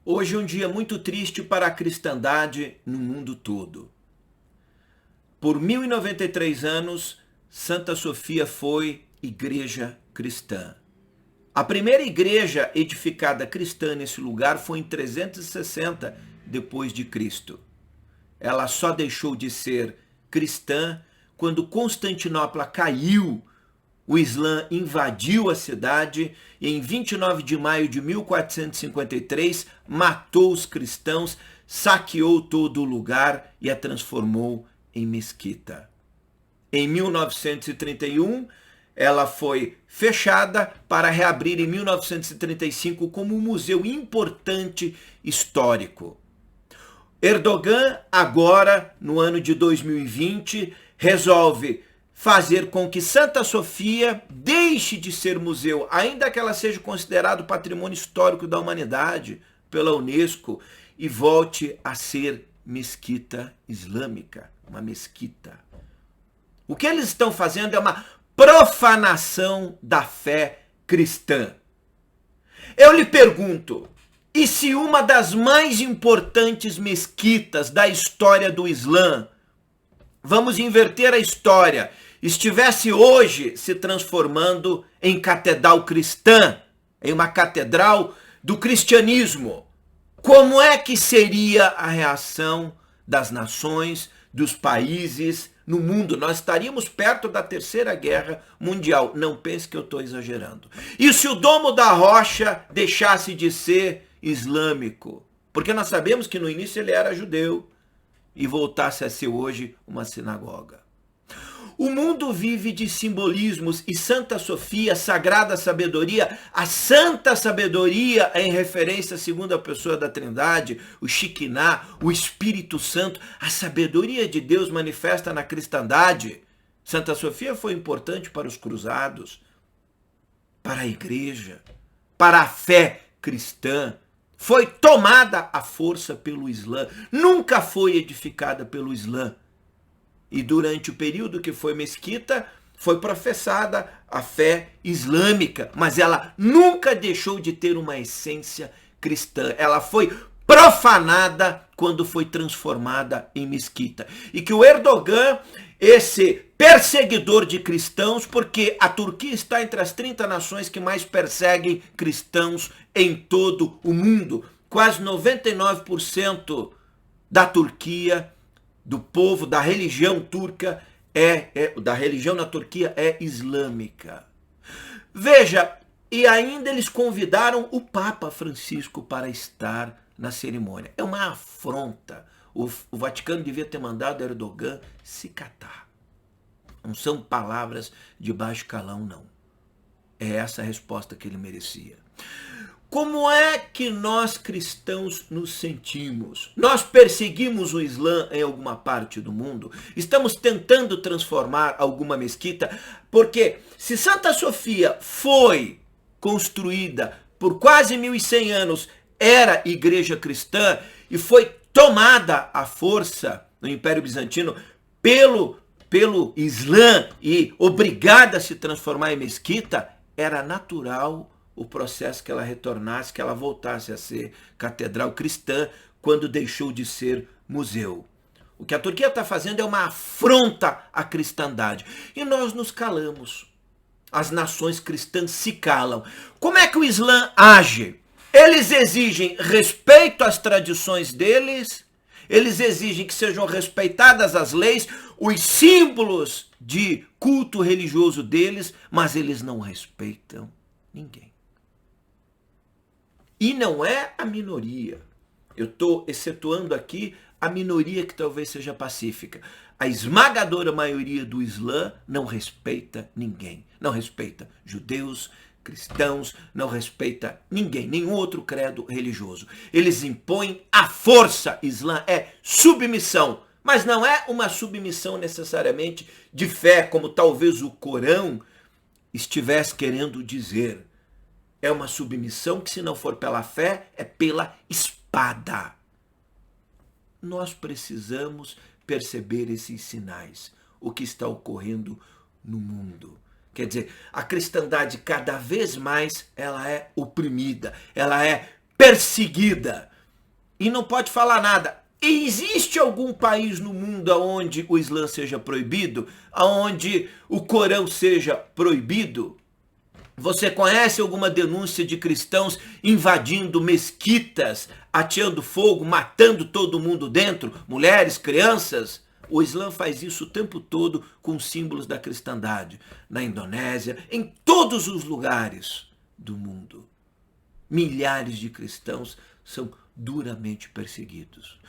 Hoje é um dia muito triste para a cristandade no mundo todo. Por 1093 anos, Santa Sofia foi igreja cristã. A primeira igreja edificada cristã nesse lugar foi em 360 depois de Cristo. Ela só deixou de ser cristã quando Constantinopla caiu, o Islã invadiu a cidade e em 29 de maio de 1453 matou os cristãos, saqueou todo o lugar e a transformou em mesquita. Em 1931, ela foi fechada para reabrir em 1935 como um museu importante histórico. Erdogan, agora, no ano de 2020, resolve fazer com que Santa Sofia deixe de ser museu, ainda que ela seja considerado patrimônio histórico da humanidade pela Unesco, e volte a ser mesquita islâmica, uma mesquita. O que eles estão fazendo é uma profanação da fé cristã. Eu lhe pergunto, e se uma das mais importantes mesquitas da história do Islã, vamos inverter a história, estivesse hoje se transformando em catedral cristã, em uma catedral do cristianismo, como é que seria a reação das nações, dos países no mundo? Nós estaríamos perto da Terceira Guerra Mundial. Não pense que eu estou exagerando. E se o Domo da Rocha deixasse de ser islâmico? Porque nós sabemos que no início ele era judeu e voltasse a ser hoje uma sinagoga. O mundo vive de simbolismos e Santa Sofia, sagrada sabedoria, a santa sabedoria é em referência à segunda pessoa da Trindade, o Shekinah, o Espírito Santo, a sabedoria de Deus manifesta na cristandade. Santa Sofia foi importante para os cruzados, para a igreja, para a fé cristã. Foi tomada à força pelo Islã, nunca foi edificada pelo Islã. E durante o período que foi mesquita, foi professada a fé islâmica, mas ela nunca deixou de ter uma essência cristã. Ela foi profanada quando foi transformada em mesquita. E que o Erdogan, esse perseguidor de cristãos, porque a Turquia está entre as 30 nações que mais perseguem cristãos em todo o mundo. Quase 99% da Turquia, do povo, da religião turca, da religião na Turquia é islâmica. Veja, e ainda eles convidaram o Papa Francisco para estar na cerimônia. É uma afronta. O Vaticano devia ter mandado Erdogan se catar. Não são palavras de baixo calão, não. É essa a resposta que ele merecia. Como é que nós cristãos nos sentimos? Nós perseguimos o Islã em alguma parte do mundo? Estamos tentando transformar alguma mesquita? Porque se Santa Sofia foi construída por quase 1100 anos, era igreja cristã e foi tomada à força no Império Bizantino pelo Islã e obrigada a se transformar em mesquita, era natural o processo que ela retornasse, que ela voltasse a ser catedral cristã quando deixou de ser museu. O que a Turquia está fazendo é uma afronta à cristandade. E nós nos calamos. As nações cristãs se calam. Como é que o Islã age? Eles exigem respeito às tradições deles, eles exigem que sejam respeitadas as leis, os símbolos de culto religioso deles, mas eles não respeitam ninguém. E não é a minoria. Eu estou excetuando aqui a minoria que talvez seja pacífica. A esmagadora maioria do Islã não respeita ninguém. Não respeita judeus, cristãos, não respeita ninguém, nenhum outro credo religioso. Eles impõem à força. Islã é submissão, mas não é uma submissão necessariamente de fé, como talvez o Corão estivesse querendo dizer. É uma submissão que, se não for pela fé, é pela espada. Nós precisamos perceber esses sinais, o que está ocorrendo no mundo. Quer dizer, a cristandade cada vez mais ela é oprimida, ela é perseguida. e não pode falar nada. Existe algum país no mundo onde o Islã seja proibido? Onde o Corão seja proibido? Você conhece alguma denúncia de cristãos invadindo mesquitas, ateando fogo, matando todo mundo dentro? Mulheres, crianças? O Islã faz isso o tempo todo com símbolos da cristandade. Na Indonésia, em todos os lugares do mundo. Milhares de cristãos são duramente perseguidos.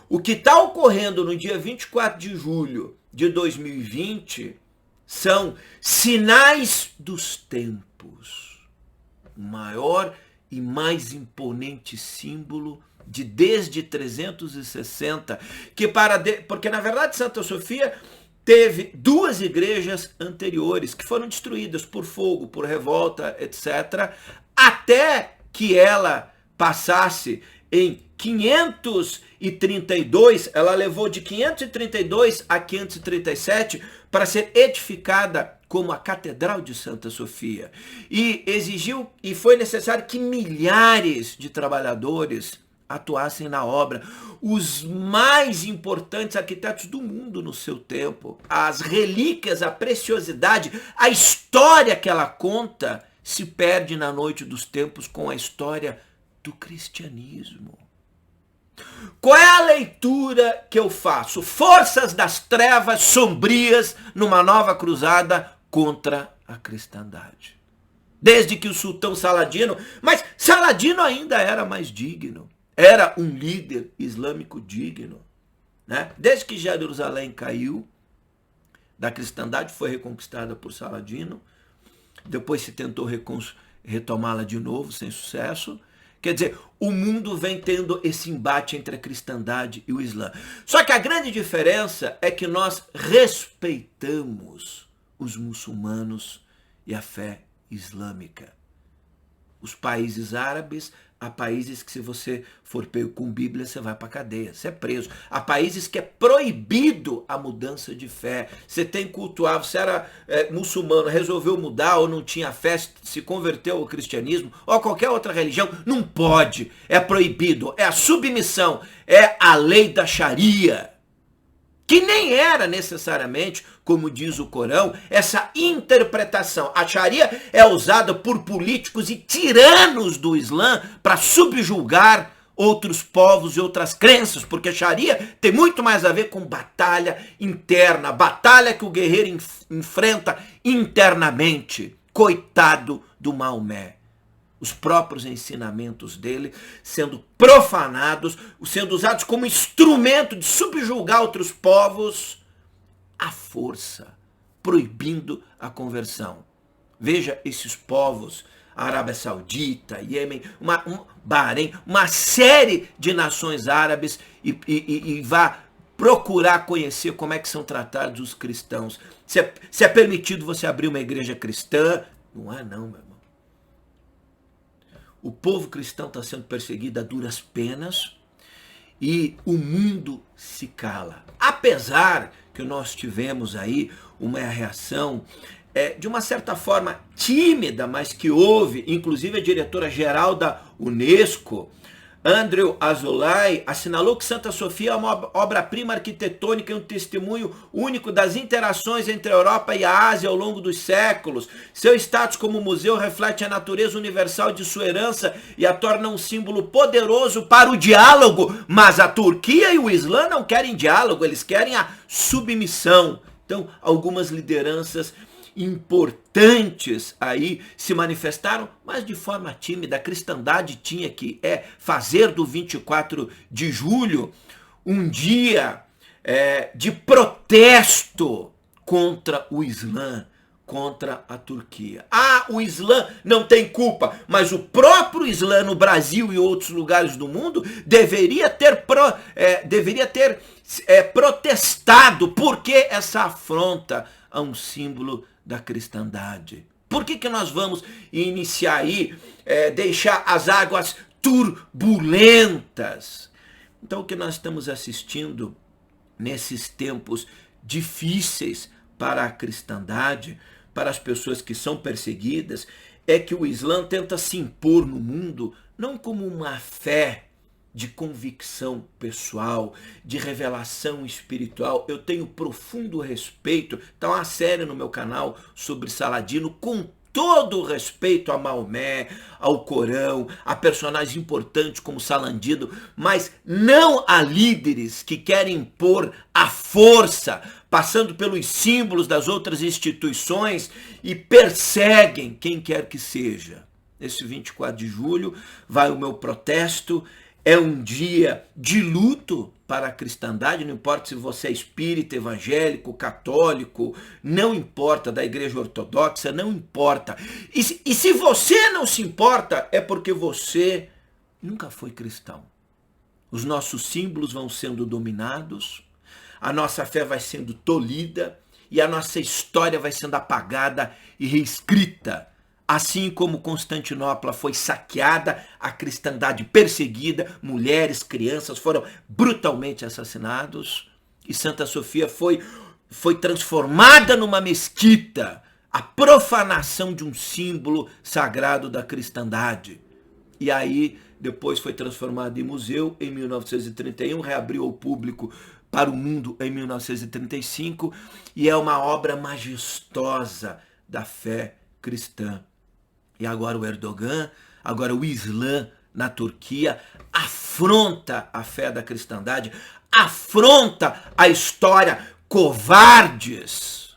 O que está ocorrendo no dia 24 de julho de 2020 são sinais dos tempos. O maior e mais imponente símbolo de desde 360, porque na verdade Santa Sofia teve duas igrejas anteriores que foram destruídas por fogo, por revolta, etc., até que ela passasse em 532, ela levou de 532 a 537 para ser edificada como a Catedral de Santa Sofia. E foi necessário que milhares de trabalhadores atuassem na obra. Os mais importantes arquitetos do mundo no seu tempo. As relíquias, a preciosidade, a história que ela conta se perde na noite dos tempos com a história do cristianismo. Qual é a leitura que eu faço? Forças das trevas sombrias numa nova cruzada contra a cristandade. Desde que o sultão Saladino, mas Saladino ainda era mais digno, era um líder islâmico digno, né? Desde que Jerusalém caiu da cristandade, foi reconquistada por Saladino, depois se tentou retomá-la de novo, sem sucesso. Quer dizer, o mundo vem tendo esse embate entre a cristandade e o Islã. Só que a grande diferença é que nós respeitamos os muçulmanos e a fé islâmica. Os países árabes, há países que se você for pego com Bíblia, você vai para a cadeia, você é preso. Há países que é proibido a mudança de fé. Você tem que cultuar, você era muçulmano, resolveu mudar ou não tinha fé, se converteu ao cristianismo ou a qualquer outra religião, não pode, é proibido, é a submissão, é a lei da Sharia. Que nem era necessariamente, como diz o Corão, essa interpretação. A Sharia é usada por políticos e tiranos do Islã para subjugar outros povos e outras crenças, porque a Sharia tem muito mais a ver com batalha interna, batalha que o guerreiro enfrenta internamente. Coitado do Maomé. Os próprios ensinamentos dele sendo profanados, sendo usados como instrumento de subjugar outros povos à força, proibindo a conversão. Veja esses povos, a Arábia Saudita, Iêmen, Bahrein, uma série de nações árabes e vá procurar conhecer como é que são tratados os cristãos. Se é permitido você abrir uma igreja cristã? Não é não, meu irmão. O povo cristão está sendo perseguido a duras penas e o mundo se cala. Apesar que nós tivemos aí uma reação de uma certa forma tímida, mas que houve, inclusive a diretora-geral da Unesco, Andrew Azoulay, assinalou que Santa Sofia é uma obra-prima arquitetônica e um testemunho único das interações entre a Europa e a Ásia ao longo dos séculos. Seu status como museu reflete a natureza universal de sua herança e a torna um símbolo poderoso para o diálogo. Mas a Turquia e o Islã não querem diálogo, eles querem a submissão. Então, algumas lideranças importantes aí se manifestaram, mas de forma tímida. A cristandade tinha que fazer do 24 de julho um dia de protesto contra o Islã, contra a Turquia. O Islã não tem culpa, mas o próprio Islã no Brasil e outros lugares do mundo deveria ter protestado. Por que essa afronta a um símbolo da cristandade? Por que nós vamos iniciar aí, deixar as águas turbulentas? Então, o que nós estamos assistindo nesses tempos difíceis para a cristandade, para as pessoas que são perseguidas, é que o Islã tenta se impor no mundo não como uma fé de convicção pessoal, de revelação espiritual. Eu tenho profundo respeito. Então, há uma série no meu canal sobre Saladino, com todo o respeito a Maomé, ao Corão, a personagens importantes como Saladino, mas não a líderes que querem impor a força, passando pelos símbolos das outras instituições e perseguem quem quer que seja. Esse 24 de julho vai o meu protesto. É um dia de luto para a cristandade, não importa se você é espírita, evangélico, católico, não importa, da igreja ortodoxa, não importa. E se você não se importa, é porque você nunca foi cristão. Os nossos símbolos vão sendo dominados, a nossa fé vai sendo tolhida e a nossa história vai sendo apagada e reescrita. Assim como Constantinopla foi saqueada, a cristandade perseguida, mulheres, crianças foram brutalmente assassinados e Santa Sofia foi transformada numa mesquita, a profanação de um símbolo sagrado da cristandade. E aí, depois foi transformado em museu em 1931, reabriu ao público para o mundo em 1935 e é uma obra majestosa da fé cristã. E agora o Erdogan, agora o Islã na Turquia, afronta a fé da cristandade, afronta a história, covardes.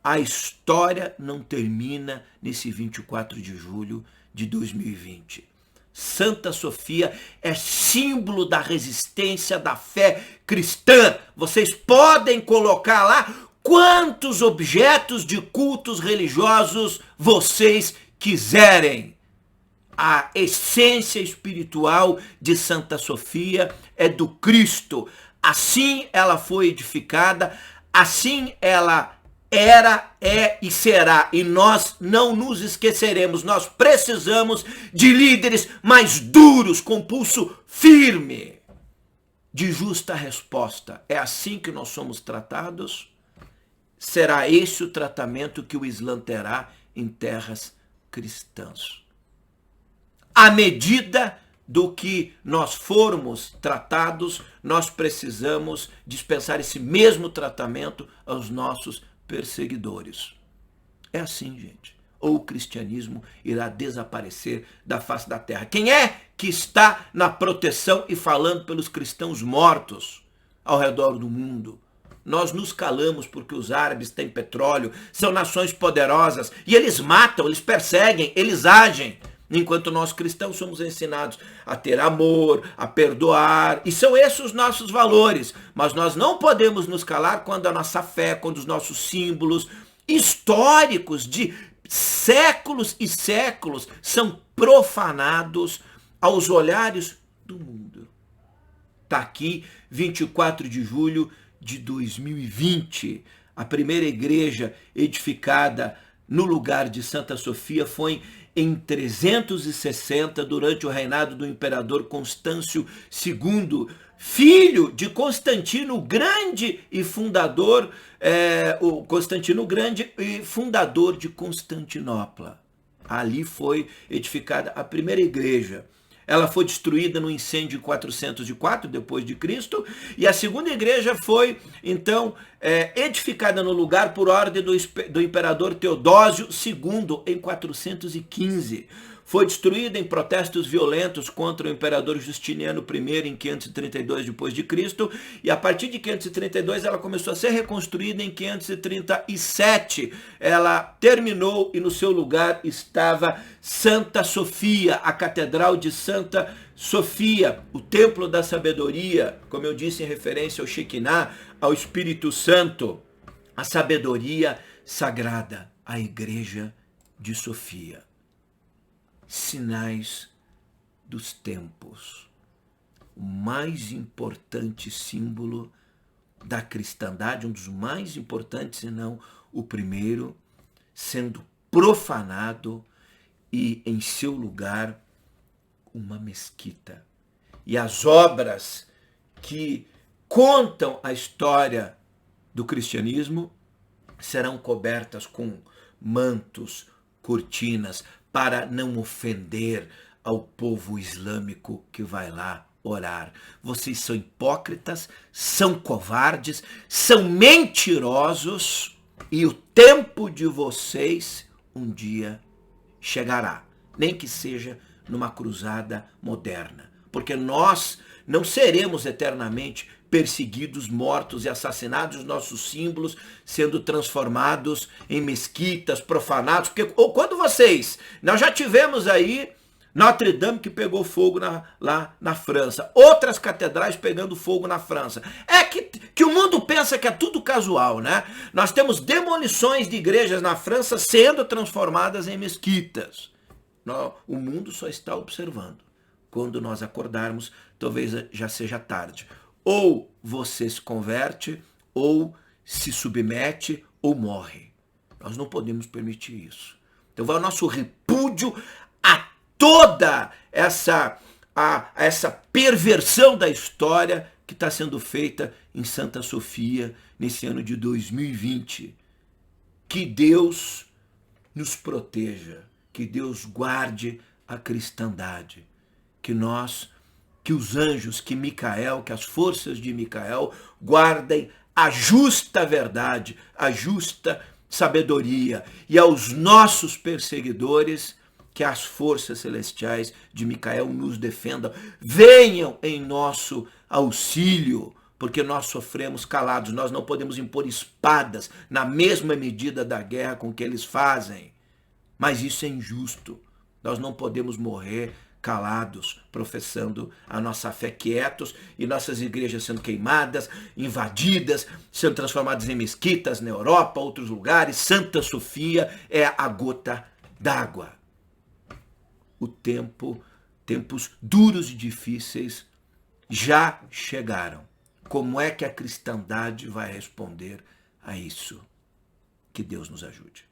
A história não termina nesse 24 de julho de 2020. Santa Sofia é símbolo da resistência da fé cristã. Vocês podem colocar lá quantos objetos de cultos religiosos vocês quiserem. A essência espiritual de Santa Sofia é do Cristo. Assim ela foi edificada, assim ela era, é e será. E nós não nos esqueceremos. Nós precisamos de líderes mais duros, com pulso firme, de justa resposta. É assim que nós somos tratados? Será esse o tratamento que o Islã terá em terras cristãs? À medida do que nós formos tratados, nós precisamos dispensar esse mesmo tratamento aos nossos perseguidores. É assim, gente. Ou o cristianismo irá desaparecer da face da terra. Quem é que está na proteção e falando pelos cristãos mortos ao redor do mundo? Nós nos calamos porque os árabes têm petróleo, são nações poderosas, e eles matam, eles perseguem, eles agem. Enquanto nós cristãos somos ensinados a ter amor, a perdoar, e são esses os nossos valores. Mas nós não podemos nos calar quando a nossa fé, quando os nossos símbolos históricos de séculos e séculos são profanados aos olhares do mundo. Está aqui, 24 de julho de 2020. A primeira igreja edificada no lugar de Santa Sofia foi em 360, durante o reinado do imperador Constâncio II, filho de Constantino o Grande e fundador, Constantino Grande e fundador de Constantinopla. Ali foi edificada a primeira igreja. Ela foi destruída no incêndio em 404 depois de Cristo, e a segunda igreja foi então edificada no lugar por ordem do imperador Teodósio II em 415. Foi destruída em protestos violentos contra o imperador Justiniano I em 532 depois de Cristo, e a partir de 532 ela começou a ser reconstruída em 537. Ela terminou e no seu lugar estava Santa Sofia, a Catedral de Santa Sofia, o Templo da Sabedoria, como eu disse em referência ao Shekinah, ao Espírito Santo, a sabedoria sagrada, a Igreja de Sofia. Sinais dos tempos. O mais importante símbolo da cristandade, um dos mais importantes, se não o primeiro, sendo profanado e em seu lugar uma mesquita. E as obras que contam a história do cristianismo serão cobertas com mantos, cortinas, para não ofender ao povo islâmico que vai lá orar. Vocês são hipócritas, são covardes, são mentirosos e o tempo de vocês um dia chegará, nem que seja numa cruzada moderna, porque nós não seremos eternamente perseguidos, mortos e assassinados, os nossos símbolos sendo transformados em mesquitas, profanados, porque ou quando nós já tivemos aí Notre Dame que pegou fogo lá na França, outras catedrais pegando fogo na França. É que o mundo pensa que é tudo casual, né? Nós temos demolições de igrejas na França sendo transformadas em mesquitas. O mundo só está observando. Quando nós acordarmos, talvez já seja tarde. Ou você se converte, ou se submete, ou morre. Nós não podemos permitir isso. Então vai o nosso repúdio a toda essa perversão da história que está sendo feita em Santa Sofia nesse ano de 2020. Que Deus nos proteja, que Deus guarde a cristandade, que os anjos, que Micael, que as forças de Micael guardem a justa verdade, a justa sabedoria, e aos nossos perseguidores, que as forças celestiais de Micael nos defendam, venham em nosso auxílio, porque nós sofremos calados, nós não podemos impor espadas na mesma medida da guerra com que eles fazem. Mas isso é injusto, nós não podemos morrer calados, professando a nossa fé quietos, e nossas igrejas sendo queimadas, invadidas, sendo transformadas em mesquitas na Europa, outros lugares. Santa Sofia é a gota d'água. Tempos duros e difíceis já chegaram. Como é que a cristandade vai responder a isso? Que Deus nos ajude.